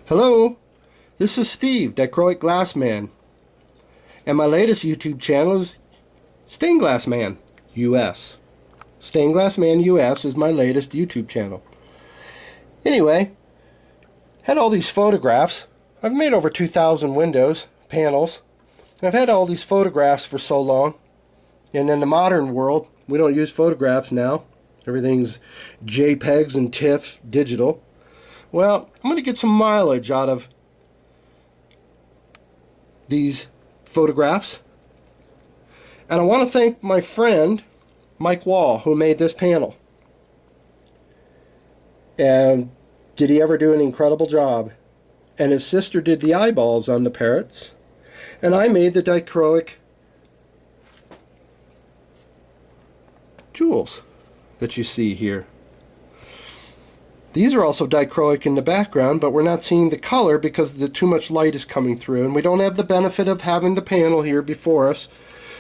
Hello, this is Steve, Dichroic Glass Man, and my latest YouTube channel is Stained Glass Man US. Stained Glass Man US is my latest YouTube channel. Anyway, had all these photographs. I've made over 2,000 windows, panels, and I've had all these photographs for so long. And in the modern world, we don't use photographs now. Everything's JPEGs and TIFF, digital. Well, I'm going to get some mileage out of these photographs. And I want to thank my friend, Mike Wall, who made this panel. And did he ever do an incredible job? And his sister did the eyeballs on the parrots. And I made the dichroic jewels that you see here. These are also dichroic in the background, but we're not seeing the color because too much light is coming through, and we don't have the benefit of having the panel here before us,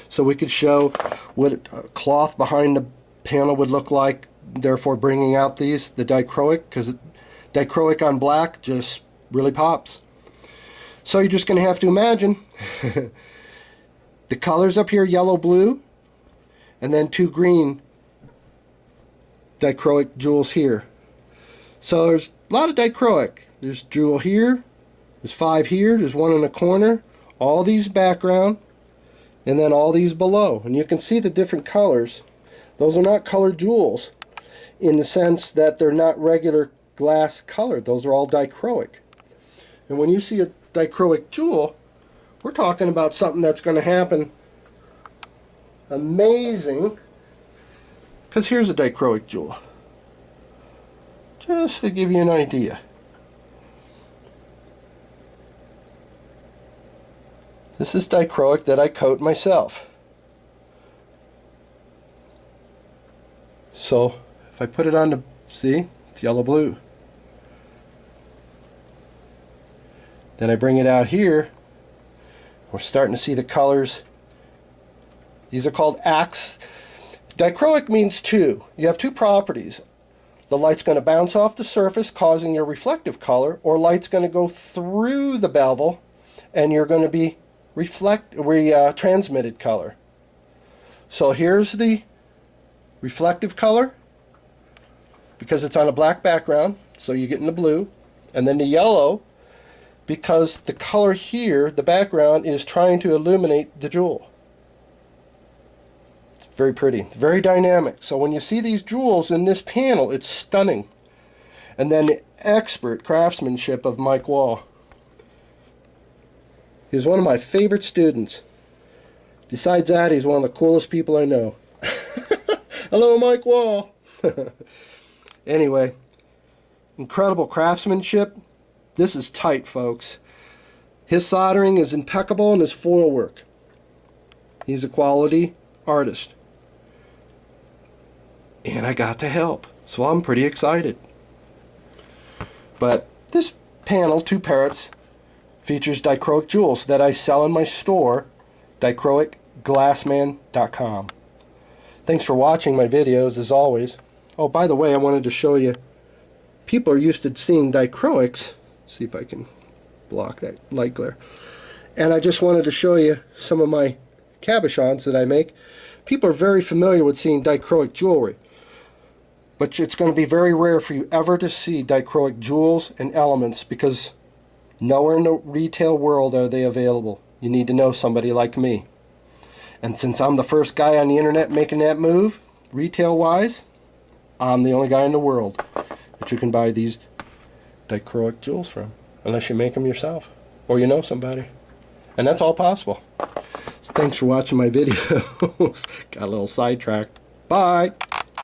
so we could show what a cloth behind the panel would look like, therefore bringing out the dichroic, because dichroic on black just really pops. So you're just going to have to imagine the colors up here, yellow, blue, and then two green dichroic jewels here. So there's a lot of dichroic. There's jewel here, there's 5 here, there's 1 in the corner, all these background, and then all these below. And you can see the different colors. Those are not colored jewels in the sense that they're not regular glass colored. Those are all dichroic. And when you see a dichroic jewel, we're talking about something that's going to happen amazing. Because here's a dichroic jewel. Just to give you an idea. This is dichroic that I coat myself. So if I put it on the, see, it's yellow blue. Then I bring it out here. We're starting to see the colors. These are called acts. Dichroic means two. You have two properties. The light's going to bounce off the surface, causing your reflective color, or light's going to go through the bevel, and you're going to be transmitted color. So here's the reflective color, because it's on a black background, so you get in the blue, and then the yellow, because the color here, the background, is trying to illuminate the jewel. Very pretty, very dynamic. So when you see these jewels in this panel, it's stunning. And then the expert craftsmanship of Mike Wall. He's one of my favorite students. Besides that, he's one of the coolest people I know. Hello, Mike Wall. Anyway, incredible craftsmanship. This is tight, folks. His soldering is impeccable and his foil work. He's a quality artist. And I got to help, so I'm pretty excited. But this panel, 2 parrots, features dichroic jewels that I sell in my store, dichroicglassman.com. Thanks for watching my videos, as always. Oh, by the way, I wanted to show you, people are used to seeing dichroics. Let's see if I can block that light glare. And I just wanted to show you some of my cabochons that I make. People are very familiar with seeing dichroic jewelry, but it's going to be very rare for you ever to see dichroic jewels and elements, because nowhere in the retail world are they available. You need to know somebody like me. And since I'm the first guy on the internet making that move, retail wise, I'm the only guy in the world that you can buy these dichroic jewels from, unless you make them yourself or you know somebody. And that's all possible. So thanks for watching my videos. Got a little sidetracked. Bye.